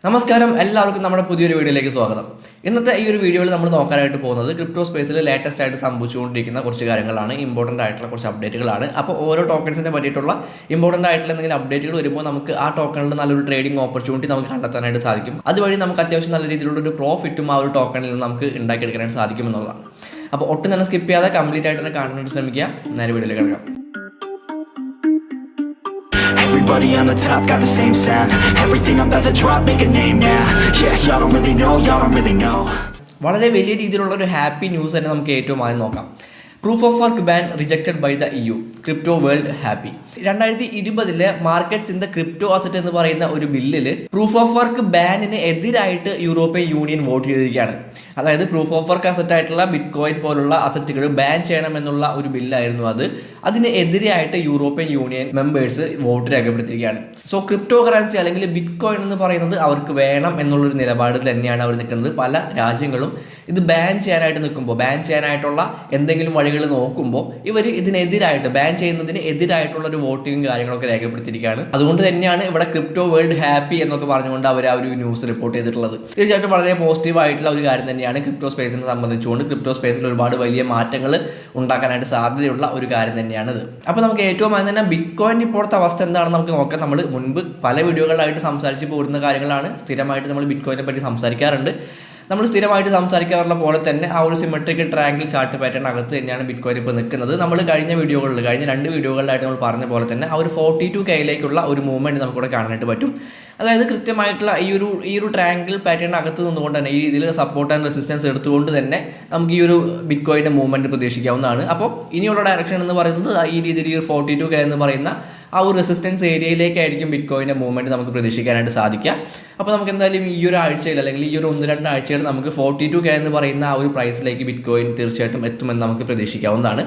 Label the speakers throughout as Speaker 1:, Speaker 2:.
Speaker 1: നമസ്കാരം എല്ലാവർക്കും നമ്മുടെ പുതിയൊരു വീഡിയോയിലേക്ക് സ്വാഗതം. ഇന്നത്തെ ഈ ഒരു വീഡിയോയിൽ നമ്മൾ നോക്കാനായിട്ട് പോകുന്നത് ക്രിപ്റ്റോ സ്പേസിൽ ലേറ്റസ്റ്റ് ആയിട്ട് സംഭവിച്ചുകൊണ്ടിരിക്കുന്ന കുറച്ച് കാര്യങ്ങളാണ്, ഇമ്പോർട്ടൻ്റ് ആയിട്ടുള്ള കുറച്ച് അപ്ഡേറ്റുകളാണ്. അപ്പോൾ ഓരോ ടോക്കൺസിനെ പറ്റിയിട്ടുള്ള ഇമ്പോർട്ടൻ്റ് ആയിട്ടുള്ള എന്തെങ്കിലും അപ്ഡേറ്റുകൾ വരുമ്പോൾ നമുക്ക് ആ ടോക്കണിൽ നല്ലൊരു ട്രേഡിംഗ് ഓപ്പർച്യൂണിറ്റി നമുക്ക് കണ്ടെത്താനായിട്ട് സാധിക്കും. അതുവഴി നമുക്ക് അത്യാവശ്യം നല്ല രീതിയിലുള്ള ഒരു പ്രോഫിറ്റും ആ ഒരു ടോക്കണിൽ നിന്ന് നമുക്ക് ഉണ്ടാക്കിയെടുക്കാനായിട്ട് സാധിക്കും എന്നുള്ളതാണ്. അപ്പോൾ ഒട്ടും തന്നെ സ്കിപ്പ് ചെയ്യാതെ കംപ്ലീറ്റ് ആയിട്ട് തന്നെ കാണാനായിട്ട് ശ്രമിക്കുക. നേരെ വീഡിയോയിലേക്ക് കിടക്കാം.
Speaker 2: Everybody on the top got the same sound. Everything I'm about to drop, make a name now. Yeah, y'all don't really know.
Speaker 1: വളരെ വലിയ രീതിയിലുള്ള ഒരു ഹാപ്പി ന്യൂസ് തന്നെ നമുക്ക് ഏറ്റവും ആദ്യം നോക്കാം. Proof of work ban rejected by the EU. Crypto world happy. 2020 markets in the crypto asset എന്ന് പറയുന്ന ഒരു ബില്ലിൽ പ്രൂഫ് ഓഫ് വർക്ക് ബാനിന് എതിരായിട്ട് യൂറോപ്യൻ യൂണിയൻ വോട്ട് ചെയ്തിരിക്കുകയാണ്. അതായത് പ്രൂഫ് ഓഫ് വർക്ക് അസറ്റ് ആയിട്ടുള്ള ബിറ്റ് കോയിൻ പോലുള്ള അസറ്റുകൾ ബാൻ ചെയ്യണമെന്നുള്ള ഒരു ബില്ലായിരുന്നു അത്. അതിന് എതിരെയായിട്ട് യൂറോപ്യൻ യൂണിയൻ മെമ്പേഴ്സ് വോട്ട് രേഖപ്പെടുത്തിയിരിക്കുകയാണ്. സോ ക്രിപ്റ്റോ കറൻസി അല്ലെങ്കിൽ ബിറ്റ് കോയിൻ എന്ന് പറയുന്നത് അവർക്ക് വേണം എന്നുള്ളൊരു നിലപാടിൽ തന്നെയാണ് അവർ നിൽക്കുന്നത്. പല രാജ്യങ്ങളും ഇത് ബാൻ ചെയ്യാനായിട്ടുള്ള എന്തെങ്കിലും വഴികൾ നോക്കുമ്പോൾ ഇവർ ഇതിനെതിരായിട്ട് ബാൻ ചെയ്യുന്നതിന് എതിരായിട്ടുള്ള ഒരു വോട്ടിങ്ങും കാര്യങ്ങളൊക്കെ രേഖപ്പെടുത്തിയിരിക്കുകയാണ്. അതുകൊണ്ട് തന്നെയാണ് ഇവിടെ ക്രിപ്റ്റോ വേൾഡ് ഹാപ്പി എന്നൊക്കെ പറഞ്ഞുകൊണ്ട് അവർ ആ ഒരു ന്യൂസ് റിപ്പോർട്ട് ചെയ്തിട്ടുള്ളത്. തീർച്ചയായിട്ടും വളരെ പോസിറ്റീവ് ആയിട്ടുള്ള ഒരു കാര്യം തന്നെയാണ് ക്രിപ്റ്റോ സ്പേസിനെ സംബന്ധിച്ചുകൊണ്ട്. ക്രിപ്റ്റോ സ്പേസിൽ ഒരുപാട് വലിയ മാറ്റങ്ങൾ ഉണ്ടാക്കാനായിട്ട് സാധ്യതയുള്ള ഒരു കാര്യം തന്നെയാണിത്. അപ്പോൾ നമുക്ക് ഏറ്റവും ആദ്യം തന്നെ ബിറ്റ് കോയിൻ ഇപ്പോഴത്തെ അവസ്ഥ എന്താണെന്ന് നമുക്ക് നോക്കാം. നമ്മൾ മുൻപ് പല വീഡിയോകളിലായിട്ട് സംസാരിച്ച് പോരുന്ന കാര്യങ്ങളാണ്. സ്ഥിരമായിട്ട് നമ്മൾ ബിറ്റ് കോയിനെ പറ്റി സംസാരിക്കാറുണ്ട്. നമ്മൾ സ്ഥിരമായിട്ട് സംസാരിക്കാറുള്ള പോലെ തന്നെ ആ ഒരു സിമെട്രിക്കൽ ട്രയാങ്കിൾ ചാർട്ട് പാറ്റേൺ അകത്ത് തന്നെയാണ് ബിറ്റ് കോയിൻ ഇപ്പോൾ നിൽക്കുന്നത്. നമ്മൾ കഴിഞ്ഞ 2 വീഡിയോകളിലായിട്ട് നമ്മൾ പറഞ്ഞ പോലെ തന്നെ ആ ഒരു 42Kയിലേക്കുള്ള ഒരു മൂവ്മെൻറ്റ് നമുക്കിവിടെ കാണാനായിട്ട് പറ്റും. അതായത് കൃത്യമായിട്ടുള്ള ഈ ഒരു ട്രയാങ്കിൾ പാറ്റേൺ അകത്ത് നിന്നുകൊണ്ട് തന്നെ ഈ രീതിയിൽ സപ്പോർട്ട് ആൻഡ് റെസിസ്റ്റൻസ് എടുത്തുകൊണ്ട് തന്നെ നമുക്ക് ഈ ഒരു ബിറ്റ് കോയിൻ്റെ മൂവ്മെൻറ്റ് പ്രതീക്ഷിക്കാവുന്നതാണ്. അപ്പോൾ ഇനിയുള്ള ഡയറക്ഷൻ എന്ന് പറയുന്നത് ഈ രീതിയിൽ ഈ ഒരു 42K എന്ന് പറയുന്ന ആ ഒരു റെസിസ്റ്റൻസ് ഏരിയയിലേക്കായിരിക്കും ബിറ്റ് കോയിൻ്റെ മൂവ്മെൻറ്റ് നമുക്ക് പ്രതീക്ഷിക്കാനായിട്ട് സാധിക്കുക. അപ്പോൾ നമുക്ക് എന്തായാലും ഈ ഒരു ആഴ്ചയിൽ അല്ലെങ്കിൽ ഈ ഒരു 1-2 ആഴ്ചയിൽ നമുക്ക് 42K എന്ന് പറയുന്ന ആ ഒരു പ്രൈസിലേക്ക് ബിറ്റ് കോയിൻ തീർച്ചയായിട്ടും എത്തുമെന്ന് നമുക്ക് പ്രതീക്ഷിക്കാവുന്നതാണ്.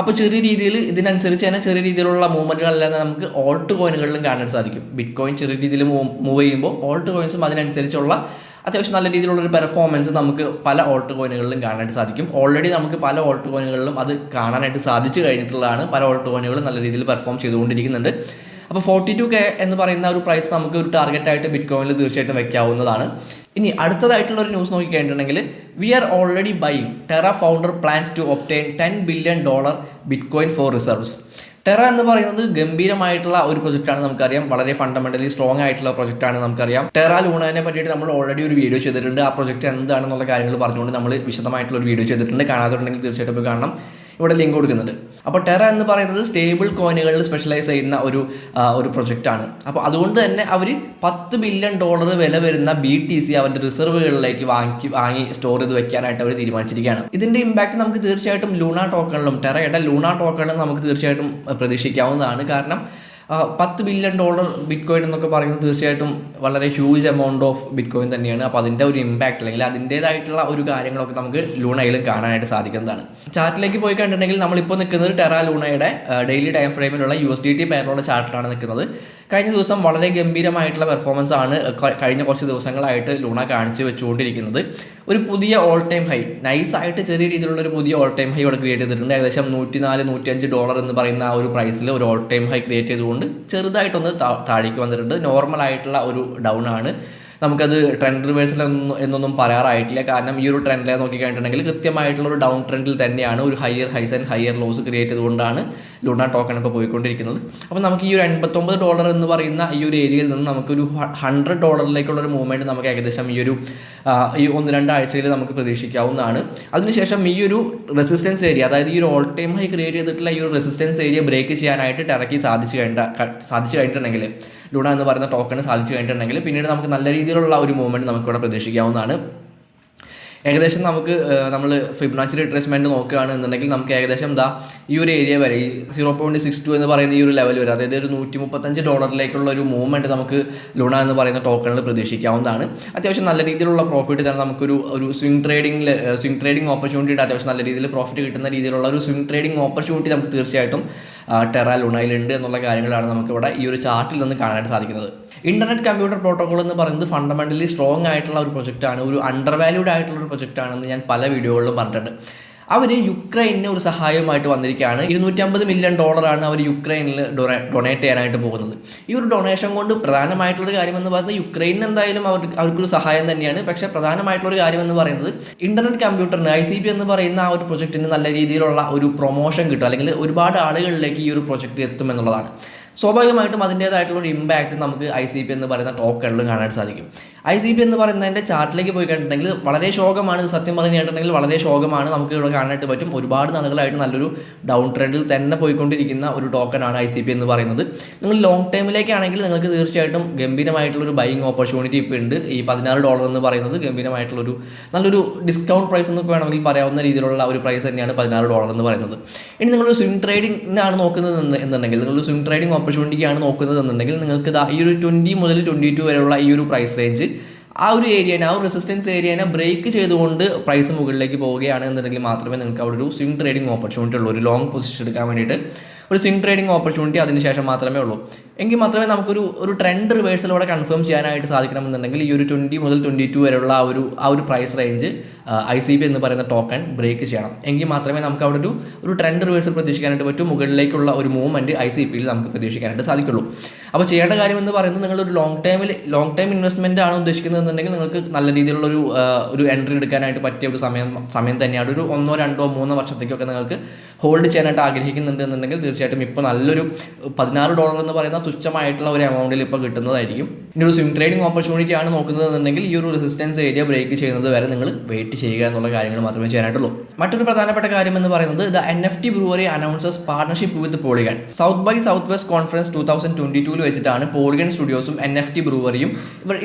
Speaker 1: അപ്പോൾ ചെറിയ രീതിയിൽ ഇതിനനുസരിച്ച് തന്നെ ചെറിയ രീതിയിലുള്ള മൂവ്മെൻറ്റുകളെല്ലാം നമുക്ക് ഓൾട്ട് കോയിനുകളിലും കാണാൻ സാധിക്കും. ബിറ്റ് കോയിൻ ചെറിയ രീതിയിൽ മൂവ് ചെയ്യുമ്പോൾ ഓൾട്ട് കോയിൻസും അതിനനുസരിച്ചുള്ള അത്യാവശ്യം നല്ല രീതിയിലുള്ളൊരു പെർഫോമൻസ് നമുക്ക് പല ഓൾട്ട് കോയിനുകളിലും കാണാനായിട്ട് സാധിക്കും. ഓൾറെഡി നമുക്ക് പല ഓൾട്ട് കോയിനുകളിലും അത് കാണാനായിട്ട് സാധിച്ചു കഴിഞ്ഞിട്ടുള്ളതാണ്. പല ഓൾട്ട് കോയിനുകളും നല്ല രീതിയിൽ പെർഫോം ചെയ്തുകൊണ്ടിരിക്കുന്നുണ്ട്. അപ്പോൾ 42K എന്ന് പറയുന്ന ഒരു പ്രൈസ് നമുക്ക് ഒരു ടാർഗറ്റായിട്ട് ബിറ്റ് കോയിനിൽ തീർച്ചയായിട്ടും വെക്കാവുന്നതാണ്. ഇനി അടുത്തതായിട്ടുള്ള ഒരു ന്യൂസ് നോക്കിക്കഴിഞ്ഞിട്ടുണ്ടെങ്കിൽ we are already buying. Terra founder plans to obtain $10 billion bitcoin for reserves. Terra എന്ന് പറയുന്നത് ഗംഭീരമായിട്ടുള്ള ഒരു പ്രൊജക്റ്റാണ്. നമുക്കറിയാം വളരെ ഫണ്ടമെന്റലി സ്ട്രോങ് ആയിട്ടുള്ള പ്രൊജക്റ്റാണ്. നമുക്കറിയാം ടെറ ലൂണയെ പറ്റിയിട്ട് നമ്മൾ ഓൾറെഡി ഒരു വീഡിയോ ചെയ്തിട്ടുണ്ട്. ആ പ്രൊജക്റ്റ് എന്താണെന്നുള്ള കാര്യങ്ങൾ പറഞ്ഞുകൊണ്ട് നമ്മൾ വിശദമായിട്ടുള്ള ഒരു വീഡിയോ ചെയ്തിട്ടുണ്ട്. കാണാത്തുണ്ടെങ്കിൽ തീർച്ചയായിട്ടും പോയി കാണണം. ഇവിടെ ലിങ്ക് കൊടുക്കുന്നുണ്ട്. അപ്പോൾ ടെറ എന്ന് പറയുന്നത് സ്റ്റേബിൾ കോയിനുകളിൽ സ്പെഷ്യലൈസ് ചെയ്യുന്ന ഒരു പ്രൊജക്റ്റാണ്. അപ്പോൾ അതുകൊണ്ട് തന്നെ അവർ $10 billion വില വരുന്ന BTC അവരുടെ റിസർവുകളിലേക്ക് വാങ്ങി സ്റ്റോർ ചെയ്ത് വെക്കാനായിട്ട് അവർ തീരുമാനിച്ചിരിക്കുകയാണ്. ഇതിൻ്റെ ഇമ്പാക്റ്റ് നമുക്ക് തീർച്ചയായിട്ടും ലൂണ ടോക്കണിലും ടെറയുടെ ലൂണ ടോക്കണിലും നമുക്ക് തീർച്ചയായിട്ടും പ്രതീക്ഷിക്കാവുന്നതാണ്. കാരണം $10 billion ബിറ്റ് കോയിൻ എന്നൊക്കെ പറയുന്നത് തീർച്ചയായിട്ടും വളരെ huge amount of bit coin തന്നെയാണ്. അപ്പോൾ അതിൻ്റെ ഒരു ഇമ്പാക്റ്റ് അല്ലെങ്കിൽ അതിൻ്റേതായിട്ടുള്ള ഒരു കാര്യങ്ങളൊക്കെ നമുക്ക് ലൂണയിലും കാണാനായിട്ട് സാധിക്കുന്നതാണ്. ചാർട്ടിലേക്ക് പോയി കണ്ടിട്ടുണ്ടെങ്കിൽ നമ്മളിപ്പോൾ നിൽക്കുന്നത് ടെറ ലൂണയുടെ ഡെയിലി ടൈം ഫ്രെയിമിലുള്ള USDT പെയറുള്ള ചാർട്ടിലാണ് നിൽക്കുന്നത്. കഴിഞ്ഞ ദിവസം വളരെ ഗംഭീരമായിട്ടുള്ള പെർഫോമൻസ് ആണ് കഴിഞ്ഞ കുറച്ച് ദിവസങ്ങളായിട്ട് ലൂണ കാണിച്ച് വെച്ചുകൊണ്ടിരിക്കുന്നത്. ഒരു പുതിയ ഓൾ ടൈം ഹൈ നൈസായിട്ട് ചെറിയ രീതിയിലുള്ള ഒരു പുതിയ ഓൾ ടൈം ഹൈ ഇവിടെ ക്രിയേറ്റ് ചെയ്തിട്ടുണ്ട്. ഏകദേശം $104-105 എന്ന് പറയുന്ന ആ ഒരു പ്രൈസിൽ ഒരു ഓൾ ടൈം ഹൈ ക്രിയേറ്റ് ചെയ്തുകൊണ്ട് ചെറുതായിട്ടൊന്ന് താഴേക്ക് വന്നിട്ടുണ്ട്. നോർമലായിട്ടുള്ള ഒരു ഡൗൺ ആണ്. നമുക്കത് ട്രെൻഡ് റിവേഴ്സൽ എന്നൊന്നും പറയാറായിട്ടില്ല. കാരണം ഈ ഒരു ട്രെൻഡിലെ നോക്കിക്കഴിഞ്ഞിട്ടുണ്ടെങ്കിൽ കൃത്യമായിട്ടുള്ള ഒരു ഡൗൺ ട്രെൻഡിൽ തന്നെയാണ് ഒരു higher high and higher loss create ചെയ്തുകൊണ്ടാണ് ലൂണ ടോക്കൺ ഇപ്പോൾ പോയിക്കൊണ്ടിരിക്കുന്നത്. അപ്പോൾ നമുക്ക് ഈ ഒരു $89 എന്ന് പറയുന്ന ഈ ഒരു ഏരിയയിൽ നിന്ന് നമുക്കൊരു $100 മൂവ്മെൻറ്റ് നമുക്ക് ഏകദേശം ഈ 1-2 ആഴ്ചയിൽ നമുക്ക് പ്രതീക്ഷിക്കാവുന്നതാണ്. അതിനുശേഷം ഈ ഒരു റെസിസ്റ്റൻസ് ഏരിയ, അതായത് ഈ ഒരു ഓൾ ടൈം ഹൈ ക്രിയേറ്റ് ചെയ്തിട്ടുള്ള ഈ ഒരു റെസിസ്റ്റൻസ് ഏരിയ ബ്രേക്ക് ചെയ്യാനായിട്ട് ടെറയ്ക്ക് സാധിച്ചു കഴിഞ്ഞിട്ടുണ്ടെങ്കിൽ ലൂണ എന്ന് പറയുന്ന ടോക്കൺ സാധിച്ചു കഴിഞ്ഞിട്ടുണ്ടെങ്കിൽ പിന്നീട് നമുക്ക് നല്ല രീതിയിലുള്ള ഒരു മൂവ്മെൻറ്റ് നമുക്കിവിടെ പ്രതീക്ഷിക്കാവുന്നതാണ്. ഏകദേശം നമ്മൾ ഫിബൊനാച്ചി റിട്രേസ്മെൻറ്റ് നോക്കുകയാണെന്നുണ്ടെങ്കിൽ നമുക്ക് ഏകദേശം ഈ ഒരു ഏരിയ വരെ ഈ 0.62 എന്ന് പറയുന്ന ഈ ഒരു ലെവൽ വരെ, അതായത് ഒരു $135 ഒരു മൂവ്മെൻറ്റ് നമുക്ക് ലൂണ എന്ന് പറയുന്ന ടോക്കണിൽ പ്രതീക്ഷിക്കാവുന്നതാണ്. അത്യാവശ്യം നല്ല രീതിയിലുള്ള പ്രോഫിറ്റ് തന്നെ നമുക്കൊരു സ്വിംഗ് ട്രേഡിംഗ് ഓപ്പർച്യൂണിറ്റിയുടെ അത്യാവശ്യം നല്ല രീതിയിൽ പ്രോഫിറ്റ് കിട്ടുന്ന രീതിയിലുള്ള ഒരു സ്വിംഗ് ട്രേഡിംഗ് ഓപ്പർച്യൂണിറ്റി നമുക്ക് തീർച്ചയായിട്ടും ടെറ ലൂണയിലുണ്ട് എന്നുള്ള കാര്യങ്ങളാണ് നമുക്കിവിടെ ഈ ഒരു ചാർട്ടിൽ നിന്ന് കാണാനായിട്ട് സാധിക്കുന്നത്. ഇൻ്റർനെറ്റ് കമ്പ്യൂട്ടർ പ്രോട്ടോക്കോൾ എന്ന് പറയുന്നത് ഫണ്ടമെൻ്റലി സ്ട്രോങ് ആയിട്ടുള്ള ഒരു പ്രൊജക്റ്റാണ്. ഒരു അണ്ടർ വാല്യൂഡ് ആയിട്ടുള്ള ഒരു പ്രൊജക്റ്റാണെന്ന് ഞാൻ പല വീഡിയോകളിലും പറഞ്ഞിട്ടുണ്ട്. അവർ യുക്രൈനിന് ഒരു സഹായവുമായിട്ട് വന്നിരിക്കുകയാണ്. $250 മില്യൺ അവർ യുക്രൈനിൽ ഡൊണേറ്റ് ചെയ്യാനായിട്ട് പോകുന്നത്. ഈ ഒരു ഡൊണേഷൻ കൊണ്ട് പ്രധാനമായിട്ടുള്ളൊരു കാര്യമെന്ന് പറയുന്നത് യുക്രൈനിന് എന്തായാലും അവർക്കൊരു സഹായം തന്നെയാണ്. പക്ഷേ പ്രധാനമായിട്ടുള്ളൊരു കാര്യമെന്ന് പറയുന്നത് ഇന്റർനെറ്റ് കമ്പ്യൂട്ടറിന് ICP എന്ന് പറയുന്ന ആ ഒരു പ്രൊജക്റ്റിന് നല്ല രീതിയിലുള്ള ഒരു പ്രൊമോഷൻ കിട്ടും, അല്ലെങ്കിൽ ഒരുപാട് ആളുകളിലേക്ക് ഈ ഒരു പ്രൊജക്റ്റ് എത്തും എന്നുള്ളതാണ്. സ്വാഭാവികമായിട്ടും അതിൻ്റേതായിട്ടുള്ള ഒരു ഇമ്പാക്റ്റ് നമുക്ക് ICP എന്ന് പറയുന്ന ടോക്കണിലും കാണാൻ സാധിക്കും. ICP എന്ന് പറയുന്നതിൻ്റെ ചാർട്ടിലേക്ക് പോയി കണ്ടിട്ടുണ്ടെങ്കിൽ വളരെ ശോകമാണ്. സത്യം പറഞ്ഞു കേട്ടിട്ടുണ്ടെങ്കിൽ വളരെ ശോകമാണ്. നമുക്ക് ഇവിടെ കാണാനായിട്ട് പറ്റും. ഒരുപാട് നാളുകളായിട്ട് നല്ലൊരു ഡൗൺ ട്രെൻഡിൽ തന്നെ പോയിക്കൊണ്ടിരിക്കുന്ന ഒരു ടോക്കനാണ് ICP എന്ന് പറയുന്നത്. നിങ്ങൾ ലോങ് ടൈമിലേക്കാണെങ്കിൽ നിങ്ങൾക്ക് തീർച്ചയായിട്ടും ഗംഭീരമായിട്ടുള്ളൊരു ബൈയിങ് ഓപ്പർച്യൂണിറ്റി ഇപ്പോൾ ഉണ്ട്. ഈ $16 എന്ന് പറയുന്നത് ഗംഭീരമായിട്ടുള്ളൊരു നല്ലൊരു ഡിസ്കൗണ്ട് പ്രൈസ് എന്നൊക്കെ വേണമെങ്കിൽ പറയാവുന്ന രീതിയിലുള്ള ഒരു പ്രൈസ് തന്നെയാണ് $16 എന്ന് പറയുന്നത്. ഇനി നിങ്ങളൊരു സ്വിംഗ് ട്രേഡിംഗിനാണ് നോക്കുന്നത് എന്നുണ്ടെങ്കിൽ, നിങ്ങളൊരു സ്വിംഗ് ട്രേഡിംഗ് ഓപ്പർച്യൂണിറ്റിക്കാണ് നോക്കുന്നത് എന്നുണ്ടെങ്കിൽ നിങ്ങൾക്ക് ഈ ഒരു 20 മുതൽ 22 വരെയുള്ള ഈ ഒരു പ്രൈസ് റേഞ്ച്, ആ ഒരു ഏരിയനെ, ആ ഒരു റെസിസ്റ്റൻസ് ഏരിയനെ ബ്രേക്ക് ചെയ്തുകൊണ്ട് പ്രൈസ് മുകളിലേക്ക് പോവുകയാണ് എന്നുണ്ടെങ്കിൽ മാത്രമേ നിങ്ങൾക്ക് അവിടെ ഒരു സ്വിംഗ് ട്രേഡിംഗ് ഓപ്പർച്യൂണിറ്റി ഉള്ളൂ. ഒരു ലോങ് പൊസിഷൻ എടുക്കാൻ വേണ്ടിയിട്ട് ഒരു സ്വിംഗ് ട്രേഡിംഗ് ഓപ്പർച്യൂണിറ്റി അതിന് ശേഷം മാത്രമേ ഉള്ളൂ. എങ്കിൽ മാത്രമേ നമുക്കൊരു ട്രെൻഡ് റിവേഴ്സലോടെ കൺഫേം ചെയ്യാനായിട്ട് സാധിക്കണമെന്നുണ്ടെങ്കിൽ ഈ ഒരു 20 മുതൽ 22 വരെയുള്ള ആ ഒരു പ്രൈസ് റേഞ്ച് ICP എന്ന് പറയുന്ന ടോക്കൺ ബ്രേക്ക് ചെയ്യണം. എങ്കിൽ മാത്രമേ നമുക്ക് അവിടെ ഒരു ട്രെൻഡ് റിവേഴ്സൽ പ്രതീക്ഷിക്കാനായിട്ട് പറ്റും. മുകളിലേക്കുള്ള ഒരു മൂവ്മെൻറ്റ് ICPയിൽ നമുക്ക് പ്രതീക്ഷിക്കാനായിട്ട് സാധിക്കുള്ളൂ. അപ്പോൾ ചെയ്യേണ്ട കാര്യം എന്ന് പറയുന്നത്, നിങ്ങളൊരു ലോങ് ടൈം ഇൻവെസ്റ്റ്മെൻ്റ് ആണ് ഉദ്ദേശിക്കുന്നതെന്നുണ്ടെങ്കിൽ നിങ്ങൾക്ക് നല്ല രീതിയിലുള്ള ഒരു എൻട്രി എടുക്കാനായിട്ട് പറ്റിയ ഒരു സമയം തന്നെയാണ്. ഒരു 1, 2, 3 വർഷത്തേക്കൊക്കെ നിങ്ങൾക്ക് ഹോൾഡ് ചെയ്യാനായിട്ട് ആഗ്രഹിക്കുന്നുണ്ട് എന്നുണ്ടെങ്കിൽ തീർച്ചയായിട്ടും ഇപ്പോൾ നല്ലൊരു $16 എന്ന് പറയുന്ന തുച്ഛമായിട്ടുള്ള ഒരു എമൗണ്ടിൽ ഇപ്പോൾ കിട്ടുന്നതായിരിക്കും. ഇനി ഒരു സ്വിംഗ് ട്രേഡിംഗ് ഓപ്പർച്യൂണിറ്റി ആണ് നോക്കുന്നതെന്നുണ്ടെങ്കിൽ ഈ ഒരു റെസിസ്റ്റൻസ് ഏരിയ ബ്രേക്ക് ചെയ്യുന്നത് വരെ നിങ്ങൾ വെയിറ്റ് ചെയ്യുക എന്നുള്ള കാര്യങ്ങൾ മാത്രമേ ചെയ്യാനായിട്ടുള്ളൂ. മറ്റൊരു പ്രധാനപ്പെട്ട കാര്യം എന്ന് പറയുന്നത്, the NFT brewery announces partnership with Polygon. South by Southwest വെസ്റ്റ് കോൺഫറൻസ് 2022 വെച്ചിട്ടാണ് പോളിഗൺ സ്റ്റുഡിയോസും NFT ബ്രൂവറിയും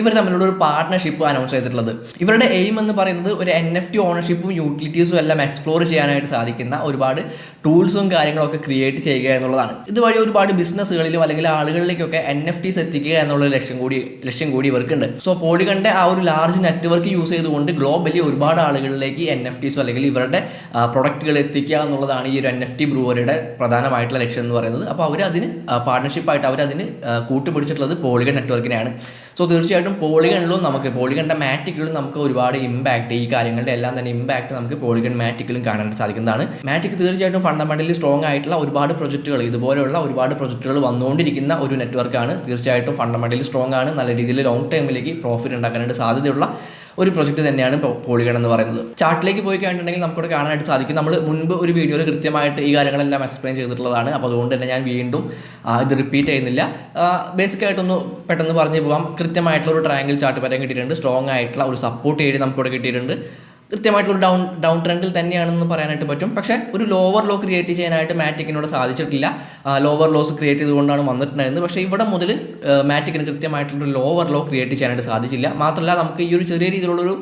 Speaker 1: ഇവർ തമ്മിലുള്ള ഒരു പാർട്ണർഷിപ്പ് അനൗൺസ് ചെയ്തിട്ടുള്ളത്. ഇവരുടെ എയിം എന്ന് പറയുന്നത് ഒരു NFT ഓണർഷിപ്പും യൂട്ടിലിറ്റീസും എല്ലാം എക്സ്പ്ലോർ ചെയ്യാനായിട്ട് സാധിക്കുന്ന ഒരുപാട് ടൂൾസും കാര്യങ്ങളൊക്കെ ക്രിയേറ്റ് ചെയ്യുക എന്നുള്ളതാണ്. ഇതുവഴി ഒരുപാട് ബിസിനസ്സുകളിലും അല്ലെങ്കിൽ ആളുകളിലേക്കൊക്കെ NFTs എത്തിക്കുക എന്നുള്ള ലക്ഷ്യം കൂടി ഇവർക്കുണ്ട്. സോ പോളിഗണിന്റെ ആ ഒരു ലാർജ് നെറ്റ്വർക്ക് യൂസ് ചെയ്തുകൊണ്ട് ഗ്ലോബലി ഒരുപാട് ആളുകളിലേക്ക് NFTs അല്ലെങ്കിൽ ഇവരുടെ പ്രൊഡക്റ്റുകൾ എത്തിക്കുക എന്നുള്ളതാണ് ഈ ഒരു NFT ബ്രൂവറിയുടെ പ്രധാനമായിട്ടുള്ള ലക്ഷ്യം എന്ന് പറയുന്നത്. അപ്പോൾ അവരതിന് പാർട്ണർഷിപ്പായിട്ട് അവരതിന് കൂട്ടുപിടിച്ചിട്ടുള്ളത് പോളിഗൺ നെറ്റ്വർക്കിനെയാണ്. സോ തീർച്ചയായിട്ടും പോളിഗണിൻ്റെ മാറ്റിക്കിലും നമുക്ക് ഒരുപാട് ഇമ്പാക്റ്റ്, ഈ കാര്യങ്ങളുടെ എല്ലാം തന്നെ ഇമ്പാക്റ്റ് നമുക്ക് പോളിഗൺ മാറ്റിക്കിലും കാണാനായിട്ട് സാധിക്കുന്നതാണ്. മാറ്റിക് തീർച്ചയായിട്ടും ഫണ്ടമെന്റലി സ്ട്രോങ് ആയിട്ടുള്ള ഒരുപാട് പ്രൊജക്റ്റുകൾ, ഇതുപോലെയുള്ള ഒരുപാട് പ്രൊജക്റ്റുകൾ വന്നുകൊണ്ടിരിക്കുന്ന ഒരു നെറ്റ്വർക്കാണ്. തീർച്ചയായിട്ടും ഫണ്ടമെന്റലി സ്ട്രോങ് ആണ്. നല്ല രീതിയിൽ ലോങ് ടൈമിലേക്ക് പ്രോഫിറ്റ് ഉണ്ടാക്കാനായിട്ട് സാധ്യതയുള്ള ഒരു പ്രൊജക്റ്റ് തന്നെയാണ് പോളിഗൺ എന്ന് പറയുന്നത്. ചാർട്ടിലേക്ക് പോയി കഴിഞ്ഞിട്ടുണ്ടെങ്കിൽ നമുക്കിവിടെ കാണാനായിട്ട് സാധിക്കും. നമ്മൾ മുൻപ് ഒരു വീഡിയോയിൽ കൃത്യമായിട്ട് ഈ കാര്യങ്ങളെല്ലാം എക്സ്പ്ലെയിൻ ചെയ്തിട്ടുള്ളതാണ്. അപ്പോൾ അതുകൊണ്ട് തന്നെ ഞാൻ വീണ്ടും ഇത് റിപ്പീറ്റ് ചെയ്യുന്നില്ല. ബേസിക്കായിട്ടൊന്ന് പെട്ടെന്ന് പറഞ്ഞു പോകാം. കൃത്യമായിട്ടുള്ള ഒരു ട്രയാങ്കിൾ ചാർട്ട് പാറ്റേൺ കിട്ടിയിട്ടുണ്ട്. സ്ട്രോങ് ആയിട്ടുള്ള ഒരു സപ്പോർട്ട് ഏരിയ നമുക്കിവിടെ കിട്ടിയിട്ടുണ്ട്. കൃത്യമായിട്ടുള്ള ഡൗൺ ട്രെൻഡിൽ തന്നെയാണെന്ന് പറയാനായിട്ട് പറ്റും. പക്ഷേ ഒരു ലോവർ ലോ ക്രിയേറ്റ് ചെയ്യാനായിട്ട് മാറ്റിക്കിനോട് സാധിച്ചിട്ടില്ല. ലോവർ ലോസ് ക്രിയേറ്റ് ചെയ്തുകൊണ്ടാണ് വന്നിട്ടുണ്ടായിരുന്നത്. പക്ഷേ ഇവിടെ മുതൽ മാറ്റിക്കിന് കൃത്യമായിട്ടുള്ളൊരു ലോവർ ലോ ക്രിയേറ്റ് ചെയ്യാനായിട്ട് സാധിച്ചില്ല. മാത്രമല്ല നമുക്ക് ഈ ഒരു ചെറിയ രീതിയിലുള്ളൊരു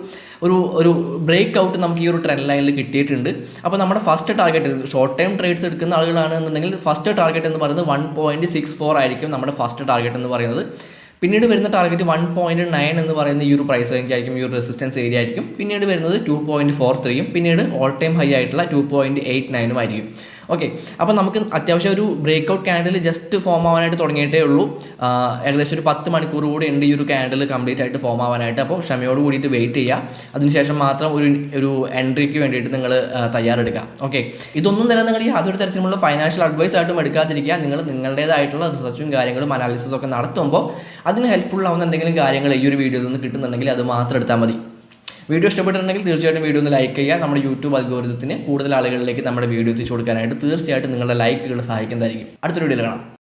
Speaker 1: ഒരു ബ്രേക്ക് ഔട്ട് നമുക്ക് ഈ ഒരു ട്രെൻഡ് ലൈനിൽ കിട്ടിയിട്ടുണ്ട്. അപ്പോൾ നമ്മുടെ first target, short time trades എടുക്കുന്ന ആളുകളാണെന്നുണ്ടെങ്കിൽ ഫസ്റ്റ് ടാർഗറ്റ് എന്ന് പറയുന്നത് 1.64 ആയിരിക്കും നമ്മുടെ ഫസ്റ്റ് ടാർഗറ്റ് എന്ന് പറയുന്നത്. പിന്നീട് വരുന്ന ടാർഗറ്റ് 1.9 എന്ന് പറയുന്ന ഈ ഒരു പ്രൈസ് റേഞ്ച് ആയിരിക്കും, ഈ ഒരു റെസിസ്റ്റൻസ് ഏരിയ ആയിരിക്കും. പിന്നീട് വരുന്നത് 2.43 പിന്നീട് ഓൾ ടൈം ഹൈ ആയിട്ടുള്ള 2.89 ആയിരിക്കും. ഓക്കെ, അപ്പോൾ നമുക്ക് അത്യാവശ്യം ഒരു break out candle just form ആവാനായിട്ട് തുടങ്ങിയിട്ടേ ഉള്ളൂ. ഏകദേശം ഒരു 10 മണിക്കൂർ കൂടി ഉണ്ട് ഈ ഒരു ക്യാൻഡിൽ കംപ്ലീറ്റ് ആയിട്ട് ഫോം ആവാനായിട്ട്. അപ്പോൾ ക്ഷമയോട് കൂടിയിട്ട് വെയിറ്റ് ചെയ്യുക. അതിനുശേഷം മാത്രം ഒരു എൻട്രിക്ക് വേണ്ടിയിട്ട് നിങ്ങൾ തയ്യാറെടുക്കുക. ഓക്കെ, ഇതൊന്നും തന്നെ നിങ്ങൾ യാതൊരു തരത്തിലുള്ള ഫൈനാൻഷ്യൽ അഡ്വൈസ് ആയിട്ടും എടുക്കാതിരിക്കുക. നിങ്ങൾ നിങ്ങളുടേതായിട്ടുള്ള റിസർച്ചും കാര്യങ്ങളും അനാലിസിസും ഒക്കെ നടത്തുമ്പോൾ അതിന് ഹെൽപ്ഫുൾ ആവുന്ന എന്തെങ്കിലും കാര്യങ്ങൾ ഈ ഒരു വീഡിയോയിൽ നിന്ന് കിട്ടുന്നുണ്ടെങ്കിൽ അത് മാത്രം എടുത്താൽ മതി. വീഡിയോ ഇഷ്ടപ്പെട്ടിട്ടുണ്ടെങ്കിൽ തീർച്ചയായിട്ടും വീഡിയോ ഒന്ന് ലൈക്ക് ചെയ്യുക. നമ്മുടെ യൂട്യൂബ് അൽഗോരിതത്തിന് കൂടുതൽ ആളുകളിലേക്ക് നമ്മുടെ വീഡിയോ എത്തിച്ചു കൊടുക്കാനായിട്ട് തീർച്ചയായിട്ടും നിങ്ങളുടെ ലൈക്കുകൾ സഹായിക്കുന്നതായിരിക്കും. അടുത്തൊരു വീഡിയോയിൽ കാണാം.